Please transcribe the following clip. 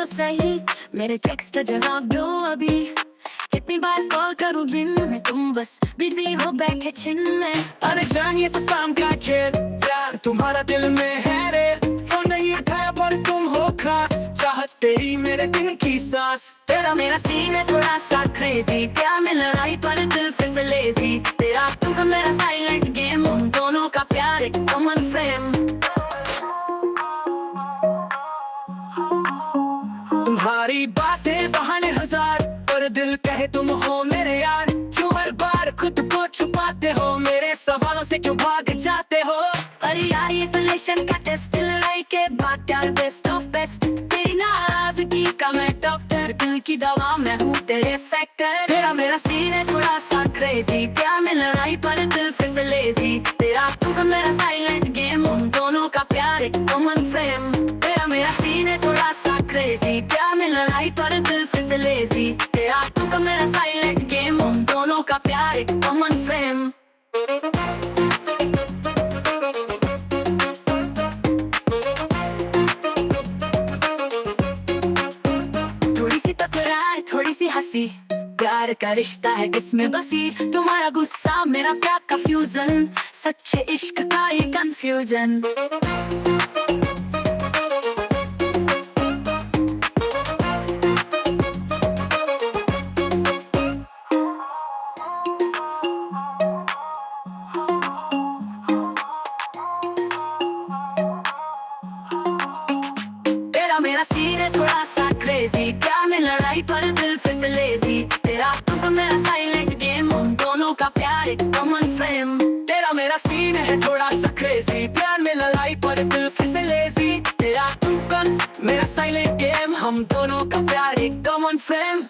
तो सही, मेरे टेक्स्ट का जवाब दो अभी। कितनी बार कॉल करूं दिन में, तुम बस बिजी हो बैठे छिन में। अरे जान ये तो काम का खेल, प्यार तुम्हारा दिल में है रे। फोन नहीं उठाया पर तुम हो खास, चाहत तेरी मेरे दिल की सांस। तेरा मेरा सीन है थोड़ा सा क्रेजी, प्यार में लड़ाई पर दिल फिर से लेजी। तेरा तुमका मेरा साइलेंट गेम, हम दोनों का प्यार एक कॉमन फ्रेम। तुम्हारी बातें बहाने हजार, पर दिल कहे तुम हो मेरे यार। क्यों हर बार खुद को छुपाते हो, मेरे सवालों से क्यों भाग जाते हो। अरे यार ये तो लेशन का टेस्ट, लड़ाई के बाद यार बेस्ट ऑफ बेस्ट। तेरी नाराजगी का मैं डॉक्टर, दिल की दवा मैं हूँ तेरे फैक्टर। तेरा मेरा सीन है थोड़ा सा क्रेजी, प्यार में लड़ाई पर दिल फिर से लेजी। तेरा तुमका मेरा साइलेंट गेम, हम दोनों का प्यार एक कॉमन फ्रेम। तेरा मेरा सीन है थोड़ा सा क्रेजी, प्यार में लड़ाई पर दिल फिर से लेजी। तेरा तुमका मेरा साइलेंट गेम, हम दोनों का प्यार एक कॉमन फ्रेम। थोड़ी सी तकरार थोड़ी सी हंसी, प्यार का रिश्ता है इसमें बसी। तुम्हारा गुस्सा मेरा प्यार का फ्यूजन, सच्चे इश्क का ये कंफ्यूजन। तेरा मेरा सीन है थोड़ा सा क्रेजी, प्यार में लड़ाई पर दिल फिर से लेजी। तेरा तुमका मेरा साइलेंट गेम, हम दोनों का प्यार एक कॉमन फ्रेम। तेरा मेरा सीन है थोड़ा सा क्रेजी, प्यार में लड़ाई पर दिल फिर से लेजी। तेरा तुमका मेरा साइलेंट गेम, हम दोनों का प्यार एक कॉमन फ्रेम।